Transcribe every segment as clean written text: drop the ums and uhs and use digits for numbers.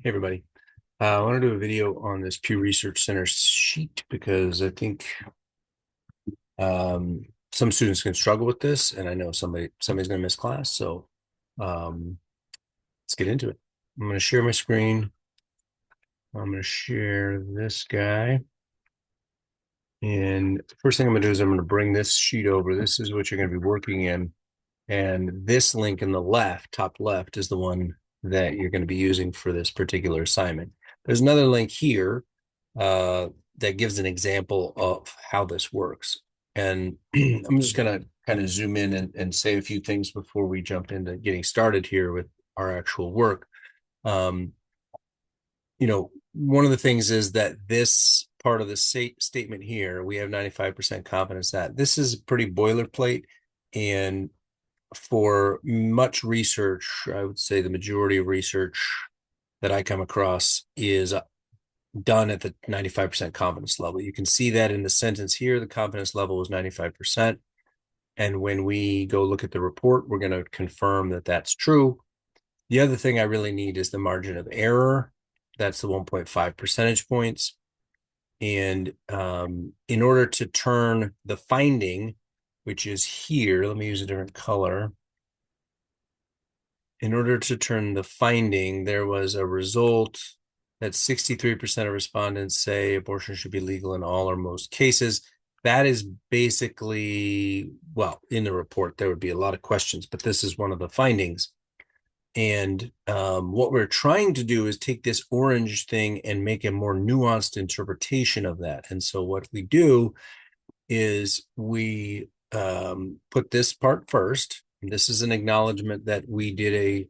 Hey everybody. I want to do a video on this Pew Research Center sheet because I think some students can struggle with this, and I know somebody's going to miss class. So um, let's get into it. I'm going to share my screen. I'm going to share this guy, and the first thing I'm going to do is I'm going to bring this sheet over. This is what you're going to be working in, and this link in the left, top left, is the one that you're going to be using for this particular assignment. There's another link here uh, that gives an example of how this works. And I'm just going to kind of zoom in and say a few things before we jump into getting started here with our actual work. Um, One of the things is that this part of the statement here, we have 95% confidence that this is pretty boilerplate. And for much research, I would say the majority of research that I come across is done at the 95% confidence level. You can see that in the sentence here, the confidence level was 95%. And when we go look at the report, we're going to confirm that that's true. The other thing I really need is the margin of error. That's the 1.5 percentage points. And in order to turn the finding, which is here, let me use a different color. In order to turn the finding, there was a result that 63% of respondents say abortion should be legal in all or most cases. That is basically, well, in the report, there would be a lot of questions, but this is one of the findings. And what we're trying to do is take this orange thing and make a more nuanced interpretation of that. And so what we do is we put this part first. This is an acknowledgement that we did a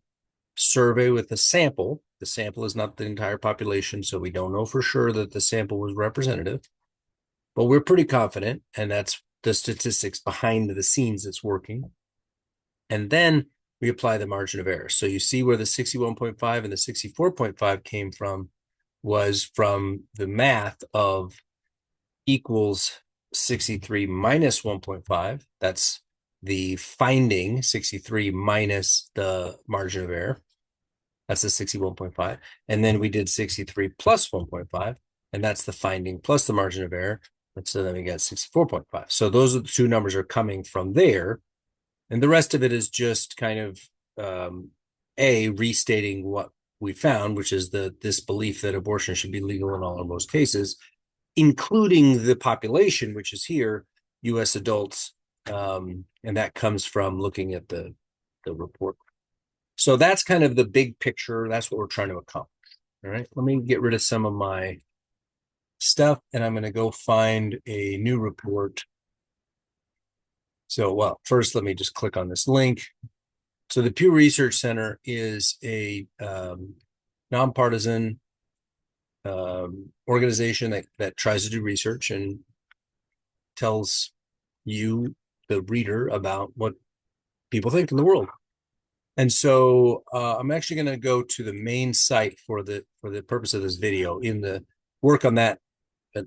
survey with a sample. The sample is not the entire population, so we don't know for sure that the sample was representative, but we're pretty confident, and that's the statistics behind the scenes that's working. And then we apply the margin of error. So you see where the 61.5 and the 64.5 came from was from the math of equals 63 minus 1.5. That's the finding, 63 minus the margin of error. That's the 61.5. And then we did 63 plus 1.5, and that's the finding plus the margin of error. And so then we got 64.5. So those are the two numbers are coming from there. And the rest of it is just kind of restating what we found, which is this belief that abortion should be legal in all or most cases, including the population, which is here, U.S. adults. And that comes from looking at the report. So that's kind of the big picture. That's what we're trying to accomplish. All right. Let me get rid of some of my stuff, and I'm going to go find a new report. So, well, first, let me just click on this link. So the Pew Research Center is a nonpartisan organization that tries to do research and tells you, the reader, about what people think in the world. And so I'm actually going to go to the main site for the purpose of this video. In the work on that,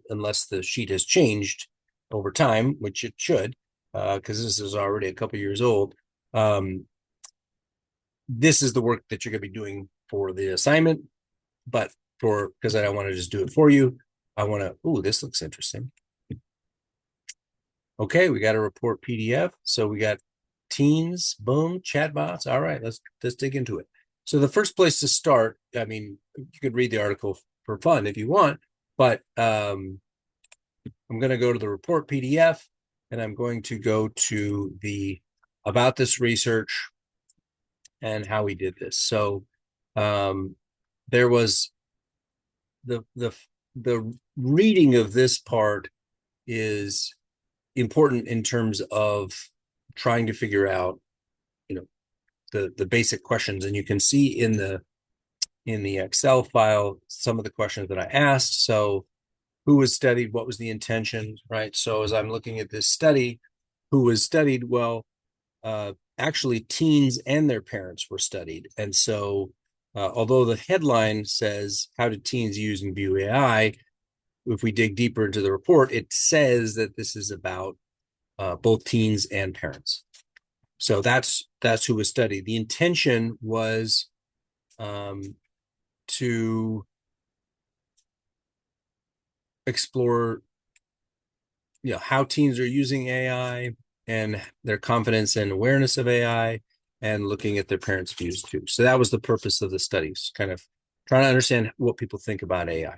unless the sheet has changed over time, which it should, because this is already a couple years old. This is the work that you're going to be doing for the assignment, but because I don't want to just do it for you, I want to. Oh, this looks interesting. Okay, we got a report PDF. So we got teens, boom, chatbots. All right, let's dig into it. So the first place to start, I mean, you could read the article for fun if you want, but I'm going to go to the report PDF, and I'm going to go to the about this research and how we did this. So there was the reading of this part is important in terms of trying to figure out, the basic questions. And you can see in the Excel file some of the questions that I asked. So who was studied? What was the intention, right? So as I'm looking at this study, who was studied? Well, actually teens and their parents were studied. And so although the headline says, how did teens use and view AI? If we dig deeper into the report, it says that this is about both teens and parents. So that's who was studied. The intention was to explore, how teens are using AI and their confidence and awareness of AI, and looking at their parents' views too. So that was the purpose of the studies, kind of trying to understand what people think about AI.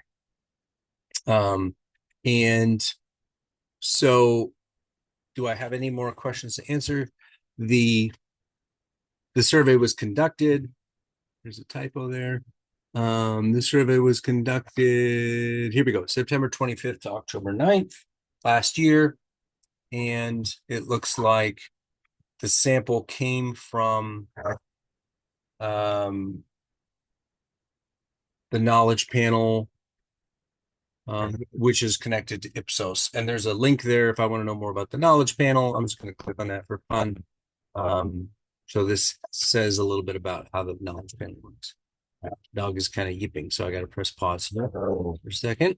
And so, do I have any more questions to answer? The survey was conducted. There's a typo there. The survey was conducted, here we go, September 25th to October 9th last year. And it looks like the sample came from the knowledge panel, which is connected to Ipsos. And there's a link there if I want to know more about the knowledge panel. I'm just going to click on that for fun. So this says a little bit about how the knowledge panel works. Dog is kind of yipping, so I got to press pause for a second.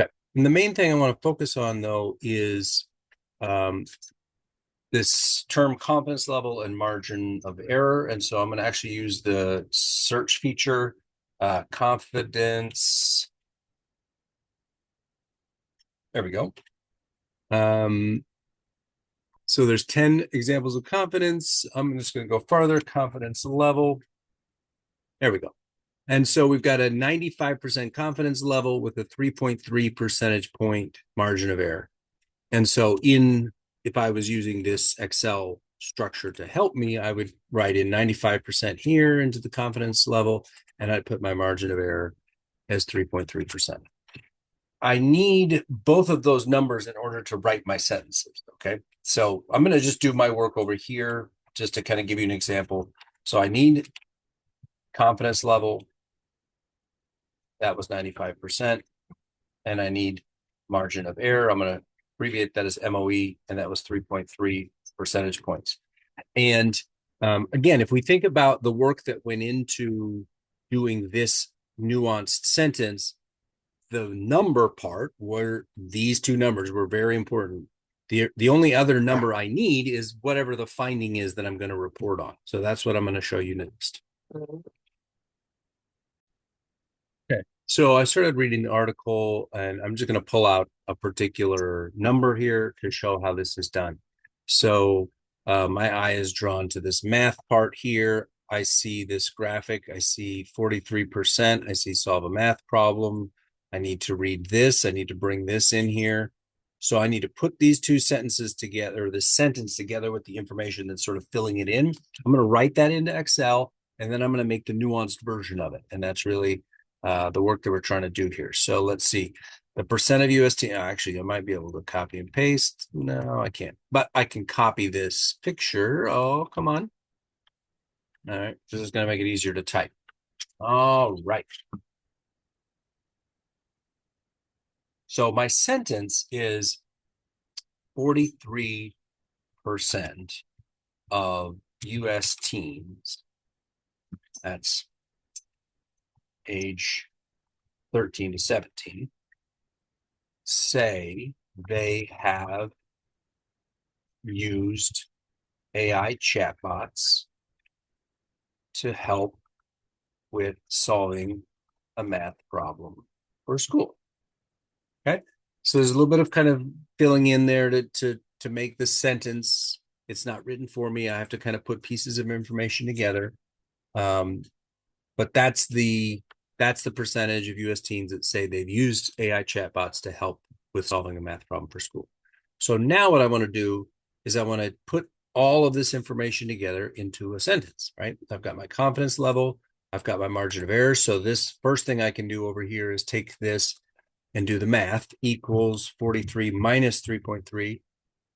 Okay. And the main thing I want to focus on, though, is this term confidence level and margin of error. And so I'm going to actually use the search feature, confidence. There we go. So there's 10 examples of confidence. I'm just going to go farther, confidence level. There we go. And so we've got a 95% confidence level with a 3.3 percentage point margin of error. And so if I was using this Excel structure to help me, I would write in 95% here into the confidence level, and I'd put my margin of error as 3.3%. I need both of those numbers in order to write my sentences, okay? So I'm going to just do my work over here just to kind of give you an example. So I need confidence level. That was 95%. And I need margin of error. I'm going to abbreviate that as MOE, and that was 3.3 percentage points. And again, if we think about the work that went into doing this nuanced sentence, the number part, were these two numbers were very important. The only other number I need is whatever the finding is that I'm going to report on. So that's what I'm going to show you next. Okay. So I started reading the article, and I'm just going to pull out a particular number here to show how this is done. So my eye is drawn to this math part here. I see this graphic. I see 43%. I see solve a math problem. I need to read this. I need to bring this in here. So I need to put these two sentences together, or this sentence together with the information that's sort of filling it in. I'm going to write that into Excel, and then I'm going to make the nuanced version of it. And that's really the work that we're trying to do here. So let's see. The percent of UST, actually, I might be able to copy and paste. No, I can't. But I can copy this picture. Oh, come on. All right. This is going to make it easier to type. All right. So my sentence is 43% of US teens, that's age 13 to 17, say they have used AI chatbots to help with solving a math problem for school. Okay, so there's a little bit of kind of filling in there to make the sentence. It's not written for me. I have to kind of put pieces of information together. But that's the percentage of US teens that say they've used AI chatbots to help with solving a math problem for school. So now what I want to do is I want to put all of this information together into a sentence, right? I've got my confidence level. I've got my margin of error. So this first thing I can do over here is take this and do the math. Equals 43 minus 3.3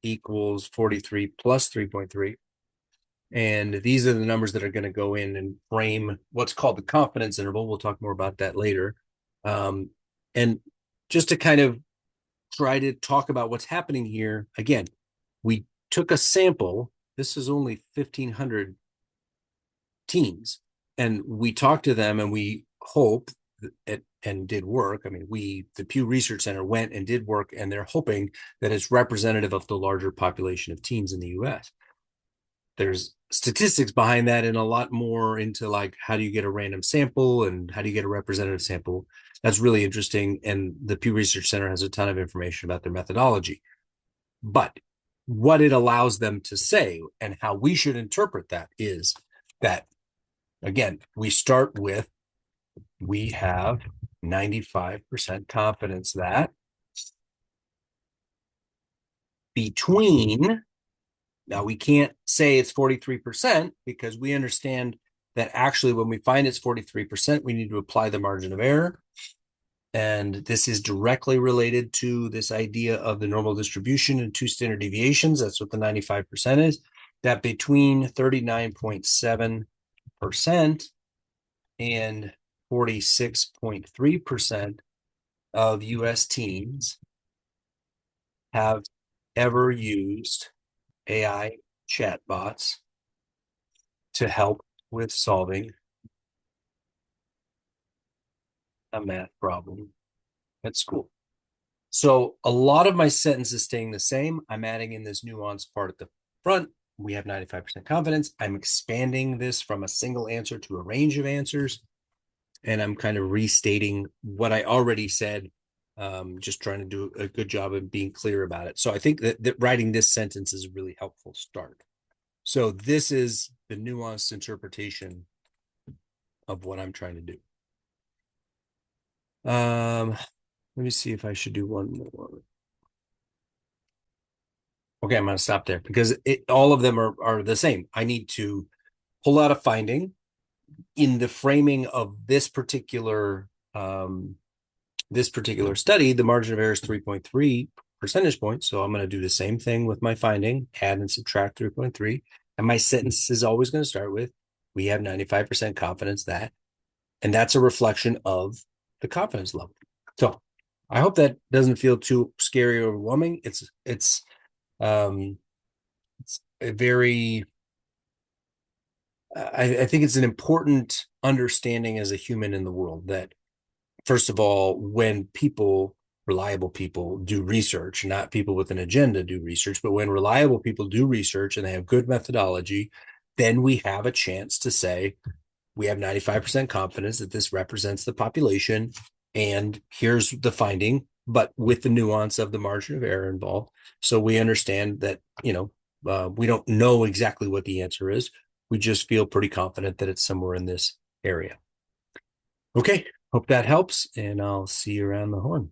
equals 43 plus 3.3. And these are the numbers that are going to go in and frame what's called the confidence interval. We'll talk more about that later. And just to kind of try to talk about what's happening here, again, we took a sample. This is only 1,500 teens. And we talked to them, and we hope and did work. I mean, the Pew Research Center went and did work, and they're hoping that it's representative of the larger population of teens in the US. there's statistics behind that and a lot more into like how do you get a random sample and how do you get a representative sample. That's really interesting. And the Pew Research Center has a ton of information about their methodology. But what it allows them to say and how we should interpret that is that, again, we start with we have 95% confidence that between, now we can't say it's 43% because we understand that actually when we find it's 43%, we need to apply the margin of error. And this is directly related to this idea of the normal distribution and two standard deviations. That's what the 95% is. That between 39.7% and 46.3% of US teens have ever used AI chatbots to help with solving a math problem at school. So a lot of my sentence is staying the same. I'm adding in this nuanced part at the front. We have 95% confidence. I'm expanding this from a single answer to a range of answers. And I'm kind of restating what I already said, just trying to do a good job of being clear about it. So I think that writing this sentence is a really helpful start. So this is the nuanced interpretation of what I'm trying to do. Let me see if I should do one more. Okay, I'm going to stop there because all of them are the same. I need to pull out a finding in the framing of this particular study. The margin of error is 3.3 percentage points. So I'm going to do the same thing with my finding, add and subtract 3.3. And my sentence is always going to start with, we have 95% confidence that, and that's a reflection of the confidence level. So I hope that doesn't feel too scary or overwhelming. It's a very, I think it's an important understanding as a human in the world that, first of all, when people, reliable people, do research, not people with an agenda do research, but when reliable people do research and they have good methodology, then we have a chance to say, we have 95% confidence that this represents the population, and here's the finding, but with the nuance of the margin of error involved. So we understand that, we don't know exactly what the answer is. We just feel pretty confident that it's somewhere in this area. Okay, hope that helps, and I'll see you around the horn.